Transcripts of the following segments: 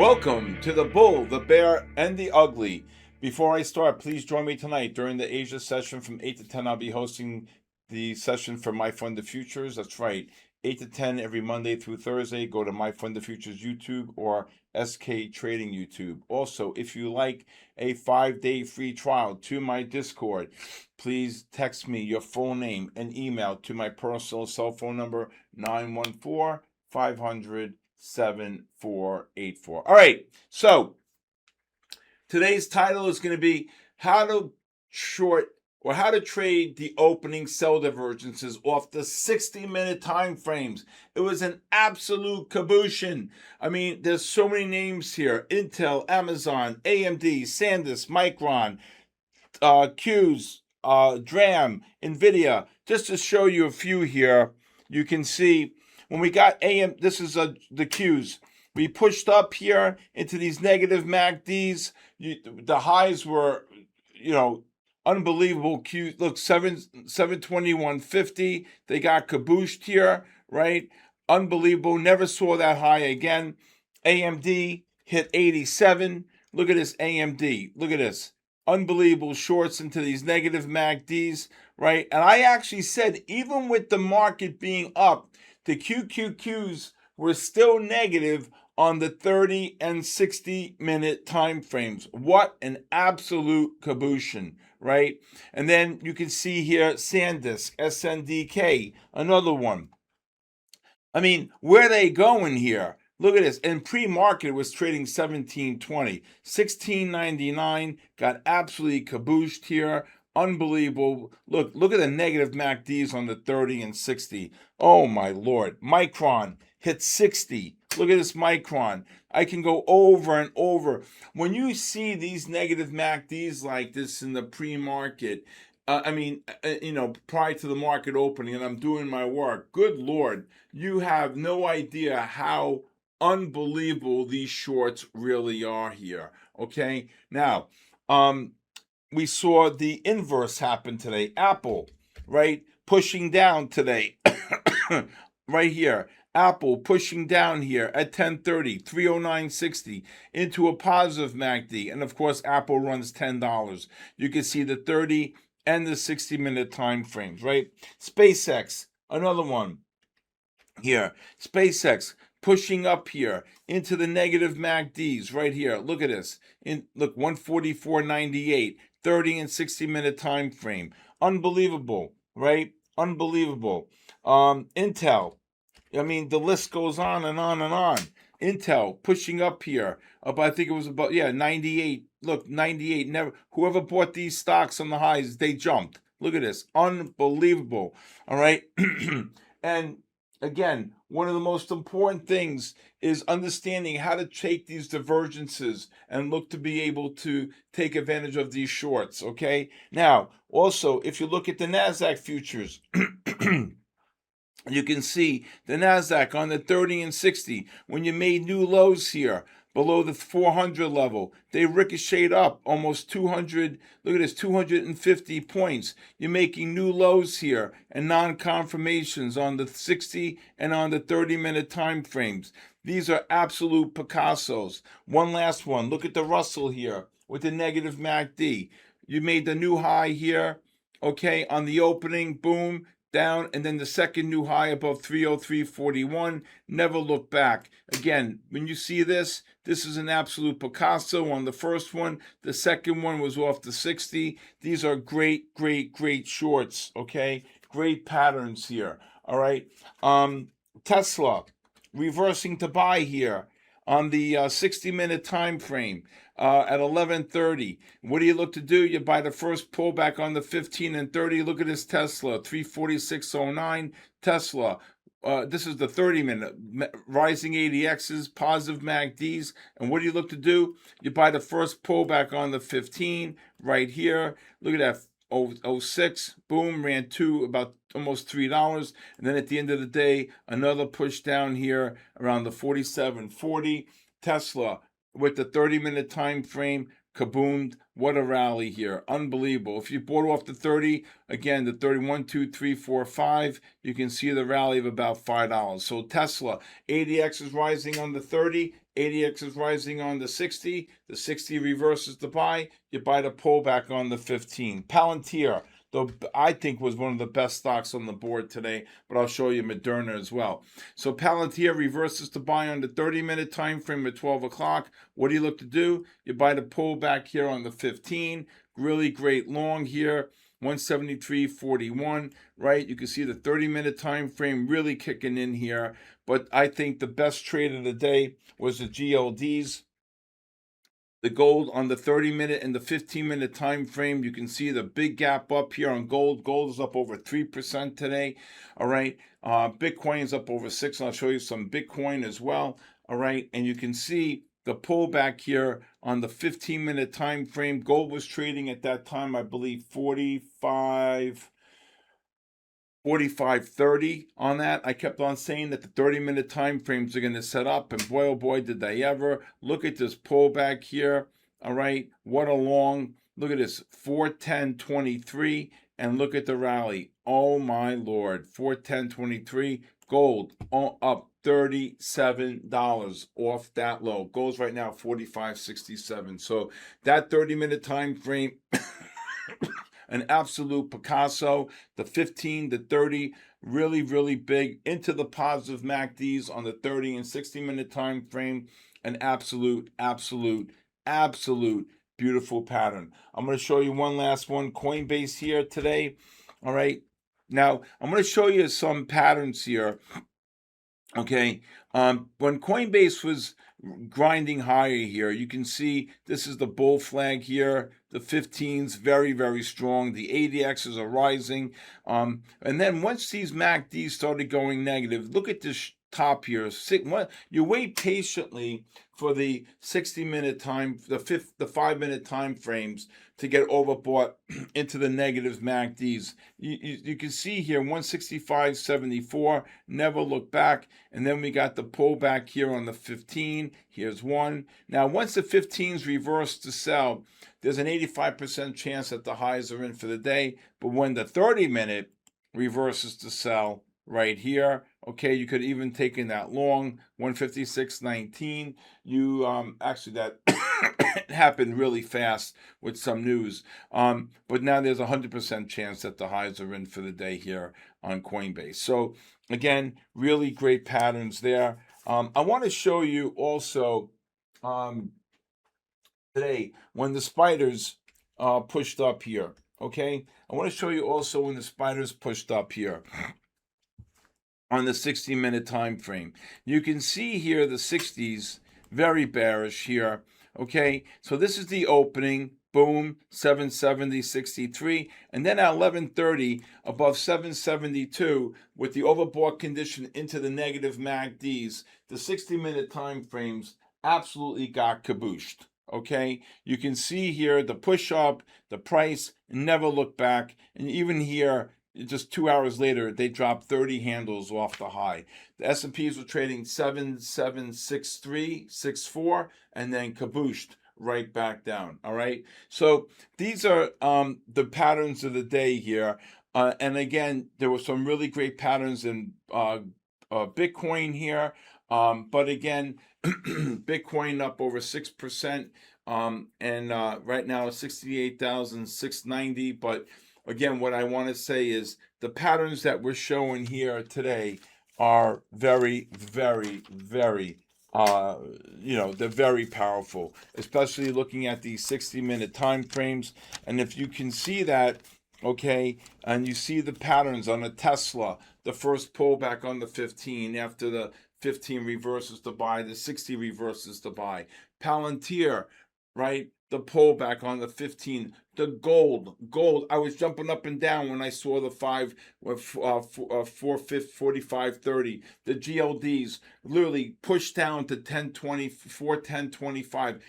Welcome to the Bull, the Bear, and the Ugly. Before I start, please join me tonight during the Asia session from 8 to 10. I'll be hosting the session for My Fund of Futures. That's right, 8 to 10 every Monday through Thursday. Go to My Fund of Futures YouTube or SK Trading YouTube. Also, if you like a 5-day free trial to my Discord, please text me your full name and email to my personal cell phone number, 914-500-7484. All right, so today's title is going to be how to short or how to trade the opening sell divergences off the 60-minute time frames. It was an absolute kabooshin. I mean, there's so many names here: Intel, Amazon, AMD, SanDisk, Micron, Q's, DRAM, NVIDIA. Just to show you a few here, you can see when we got this is the Q's. We pushed up here into these negative MACDs. The highs were, unbelievable. Q, look, 721.50. They got kabooshed here, right? Unbelievable. Never saw that high again. AMD hit 87. Look at this AMD. Look at this. Unbelievable shorts into these negative MACDs, right? And I actually said, even with the market being up, the QQQs were still negative on the 30 and 60-minute time frames. What an absolute kabooshin, right? And then you can see here SanDisk, SNDK, another one. I mean, where are they going here? Look at this. In pre-market, it was trading 1720. 1699 got absolutely kabooshed here. Unbelievable. Look at the negative MACDs on the 30 and 60. Oh, my Lord. Micron hit 60. Look at this Micron. I can go over and over. When you see these negative MACDs like this in the pre-market, prior to the market opening, and I'm doing my work, good Lord, you have no idea how unbelievable these shorts really are here. Okay? Now, we saw the inverse happen today. Apple, right? Pushing down today. Right here. Apple pushing down here at 10:30, 309.60 into a positive MACD. And of course, Apple runs $10. You can see the 30 and the 60-minute time frames, right? SpaceX, another one here. SpaceX pushing up here into the negative MACDs right here. Look at this. Look, 144.98, 30 and 60-minute time frame. Unbelievable, right? Unbelievable. Intel. I mean, the list goes on and on and on. Intel pushing up here. I think it was about 98. Look, 98. Never. Whoever bought these stocks on the highs, they jumped. Look at this. Unbelievable. All right. And again, one of the most important things is understanding how to take these divergences and look to be able to take advantage of these shorts. Okay. Now, also, if you look at the NASDAQ futures, you can see the NASDAQ on the 30 and 60. When you made new lows here below the 400 level, they ricocheted up almost 200. Look at this, 250 points. You're making new lows here and non-confirmations on the 60 and on the 30-minute time frames. These are absolute Picassos. One last one. Look at the Russell here with the negative MACD. You made the new high here, okay, on the opening, boom, down, and then the second new high above 303.41. Never look back. Again, when you see this is an absolute Picasso on the first one. The second one was off the 60. These are great, great, great shorts, okay? Great patterns here, all right? Tesla, reversing to buy here on the 60-minute time frame at 11:30. What do you look to do? You buy the first pullback on the 15 and 30. Look at this Tesla, 346.09. Tesla, this is the 30-minute, rising ADXs, positive MACDs. And what do you look to do? You buy the first pullback on the 15 right here. Look at that. 06, boom, ran to about almost $3. And then at the end of the day, another push down here around the 47.40. Tesla with the 30-minute time frame, kaboomed. What a rally here. Unbelievable. If you bought off the 30, again, the 31, 2, 3, 4, 5, you can see the rally of about $5. So Tesla, ADX is rising on the 30, ADX is rising on the 60. The 60 reverses the buy. You buy the pullback on the 15. Palantir, though, I think was one of the best stocks on the board today, but I'll show you Moderna as well. So Palantir reverses the buy on the 30-minute time frame at 12 o'clock. What do you look to do? You buy the pullback here on the 15. Really great long here. 173.41, right? You can see the 30-minute time frame really kicking in here. But I think the best trade of the day was the GLDs. The gold on the 30-minute and the 15-minute time frame, you can see the big gap up here on gold. Gold is up over 3% today. All right. Bitcoin is up over 6%. I'll show you some Bitcoin as well. All right. And you can see the pullback here on the 15-minute time frame. Gold was trading at that time, I believe, 45.30 on that. I kept on saying that the 30-minute time frames are going to set up, and boy, oh boy, did they ever. Look at this pullback here. All right, what a long, look at this, 410.23, and look at the rally. Oh my Lord, 410.23, gold up $37 off that low. Gold's right now 45.67. So that 30-minute time frame, an absolute Picasso. The 15, the 30, really, really big into the positive MACDs on the 30 and 60-minute time frame. An absolute beautiful pattern. I'm going to show you one last one. Coinbase here today. All right. Now, I'm going to show you some patterns here. Okay. When Coinbase was grinding higher here, you can see this is the bull flag here. The 15's very, very strong. The ADXs are rising. And then once these MACDs started going negative, look at this top here. You wait patiently for the 60-minute time, the 5-minute time frames to get overbought into the negative MACDs. You can see here 165.74, never look back. And then we got the pullback here on the 15. Here's one. Now, once the 15s reverse to sell, there's an 85% chance that the highs are in for the day. But when the 30-minute reverses to sell right here, okay, you could even take in that long, 156.19. Actually, that happened really fast with some news. But now there's a 100% chance that the highs are in for the day here on Coinbase. So again, really great patterns there. I want to show you also today when the spiders pushed up here. Okay, I want to show you also when the spiders pushed up here on the 60-minute time frame. You can see here the 60s very bearish here. Okay, so this is the opening. Boom, 770.63, and then at 11:30 above 772 with the overbought condition into the negative MACDs. The 60-minute time frames absolutely got kabooshed. Okay, you can see here the push up, the price never looked back, and even here just 2 hours later they dropped 30 handles off the high. The S&Ps were trading 7763.64 and then kabooshed right back down. All right, so these are the patterns of the day here, and again, there were some really great patterns in Bitcoin here, but again, Bitcoin up over 6%, and right now 68,690. But again, what I want to say is the patterns that we're showing here today are very, very, very they're very powerful, especially looking at these 60-minute time frames. And if you can see that, okay, and you see the patterns on a Tesla, the first pullback on the 15 after the 15 reverses to buy, the 60 reverses to buy. Palantir, right? The pullback on the 15, the gold. I was jumping up and down when I saw the 45.30. The GLDs literally pushed down to 410.25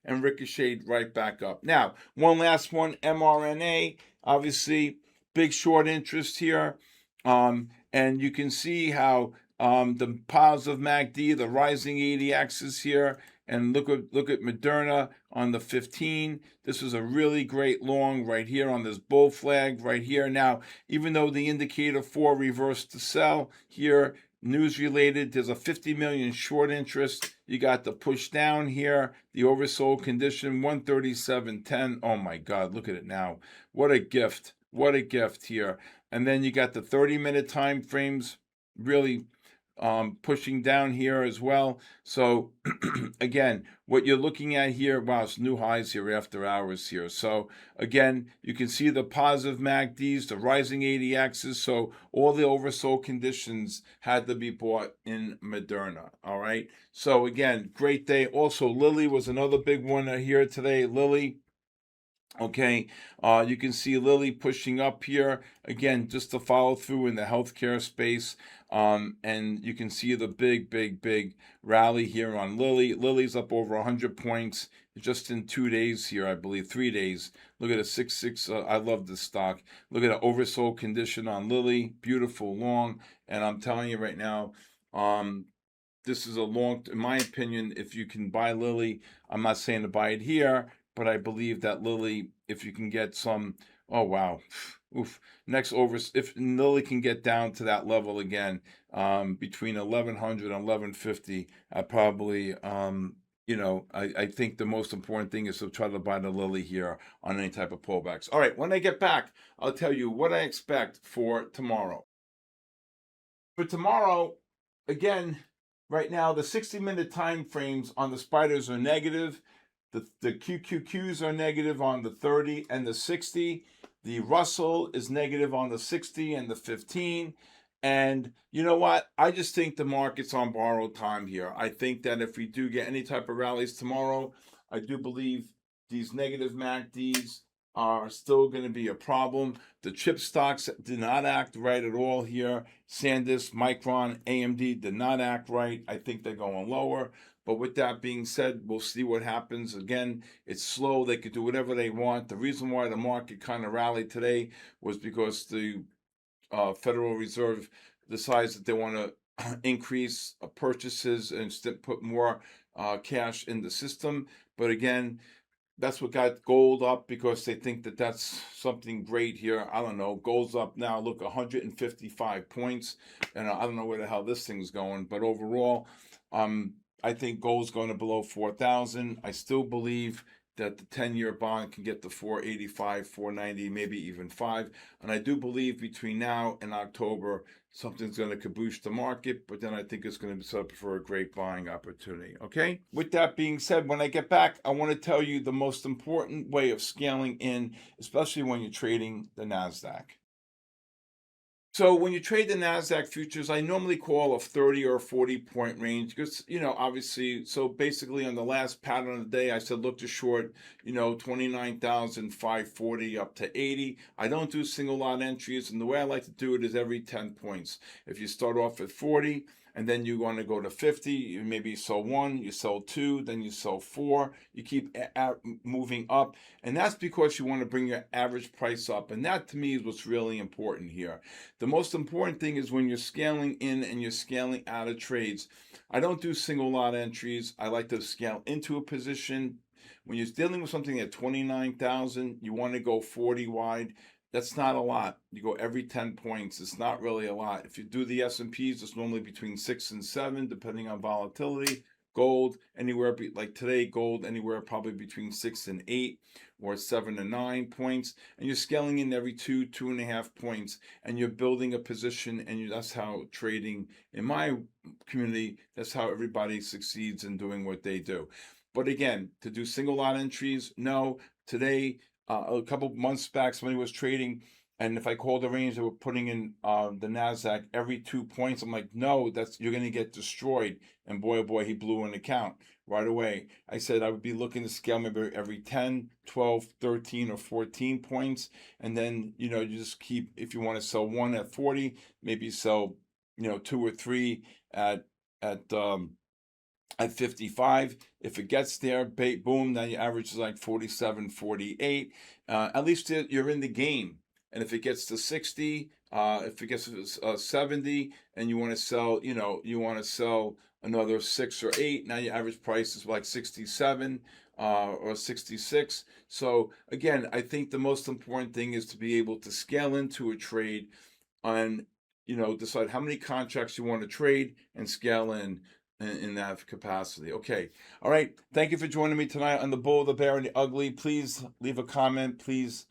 and ricocheted right back up. Now, one last one, mRNA, obviously big short interest here, and you can see how the positive MACD, the rising ADXs here. And look at Moderna on the 15. This is a really great long right here on this bull flag right here. Now, even though the indicator 4 reversed to sell here, news related. There's a 50 million short interest. You got the push down here, the oversold condition, 137.10. Oh my God, look at it now. What a gift. What a gift here. And then you got the 30-minute time frames really pushing down here as well. So again, what you're looking at here, wow, it's new highs here after hours here. So again, you can see the positive MACDs, the rising ADXs. So all the oversold conditions had to be bought in Moderna. All right. So again, great day. Also, Lilly was another big one here today. Lilly. Okay, you can see Lilly pushing up here again, just to follow through in the healthcare space. And you can see the big rally here on Lilly. Lilly's up over 100 points just in 2 days here, I believe, 3 days. Look at a 6.6. I love this stock. Look at the oversold condition on Lilly. Beautiful long. And I'm telling you right now, this is a long, in my opinion, if you can buy Lilly, I'm not saying to buy it here, but I believe that Lilly, if you can get some, oh wow, oof. Next over, if Lilly can get down to that level again, between 1100 and 1150, I probably, I think the most important thing is to try to buy the Lilly here on any type of pullbacks. All right, when I get back, I'll tell you what I expect for tomorrow. For tomorrow, again, right now, the 60-minute time frames on the spiders are negative. The QQQs are negative on the 30 and the 60. The Russell is negative on the 60 and the 15. And you know what? I just think the market's on borrowed time here. I think that if we do get any type of rallies tomorrow, I do believe these negative MACDs are still going to be a problem. The chip stocks did not act right at all here. SanDisk, Micron, AMD did not act right. I think they're going lower. But with that being said, we'll see what happens. Again, it's slow. They could do whatever they want. The reason why the market kind of rallied today was because the Federal Reserve decides that they want to increase purchases and put more cash in the system. But again, that's what got gold up, because they think that that's something great here. I don't know. Gold's up now, look, 155 points. And I don't know where the hell this thing's going. But overall, I think gold's going to below 4,000. I still believe that the 10-year bond can get to 485, 490, maybe even 5. And I do believe between now and October, something's going to kaboosh the market, but then I think it's going to be set up for a great buying opportunity. Okay? With that being said, when I get back, I want to tell you the most important way of scaling in, especially when you're trading the NASDAQ. So when you trade the NASDAQ futures, I normally call a 30 or 40 point range because, obviously, so basically on the last pattern of the day, I said, look to short, 29,540 up to 80. I don't do single lot entries. And the way I like to do it is every 10 points. If you start off at 40, and then you want to go to 50, you maybe sell 1, you sell 2, then you sell 4, you keep moving up, and that's because you want to bring your average price up, and that to me is what's really important here. The most important thing is when you're scaling in and you're scaling out of trades. I don't do single lot entries. I like to scale into a position. When you're dealing with something at 29,000, you want to go 40 wide. That's not a lot. You go every 10 points. It's not really a lot. If you do the S&Ps, it's normally between 6 and 7, depending on volatility. Gold, anywhere, like today, gold, anywhere probably between 6 and 8 or 7 and 9 points. And you're scaling in every 2.5 points. And you're building a position, and that's how trading, in my community, that's how everybody succeeds in doing what they do. But again, to do single lot entries, no. Today, a couple months back, somebody was trading, and if I called the range, they were putting in the NASDAQ every 2 points. I'm like, no, you're going to get destroyed. And boy, oh boy, he blew an account right away. I said I would be looking to scale maybe every 10, 12, 13, or 14 points. And then, you just keep, if you want to sell 1 at 40, maybe sell, 2 or 3 at 55. If it gets there, boom, then your average is like 47, 48. At least you're in the game. And if it gets to 60, if it gets to 70, and you want to sell, another 6 or 8, now your average price is like 67 or 66. So again, I think the most important thing is to be able to scale into a trade and decide how many contracts you want to trade and scale in that capacity. Okay. All right. Thank you for joining me tonight on the Bull, the Bear, and the Ugly. Please leave a comment. Please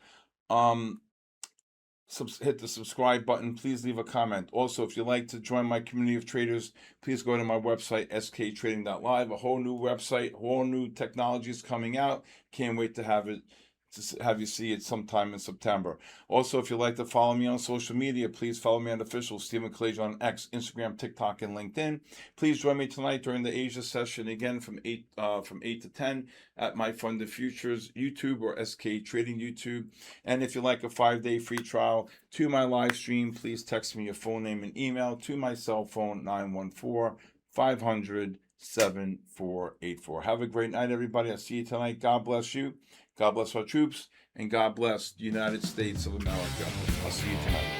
hit the subscribe button. Please leave a comment. Also, if you'd like to join my community of traders, please go to my website, sktrading.live. A whole new website, whole new technologies coming out. Can't wait to have you see it sometime in September. Also, if you'd like to follow me on social media, please follow me on official Stephen Kalayjian on X, Instagram, TikTok, and LinkedIn. Please join me tonight during the Asia session again from 8 to 10 at My Funded Futures YouTube or SK Trading YouTube. And if you'd like a 5-day free trial to my live stream, please text me your full name and email to my cell phone 914-500-7484. Have a great night, everybody. I'll see you tonight. God bless you. God bless our troops, and God bless the United States of America. I'll see you tonight.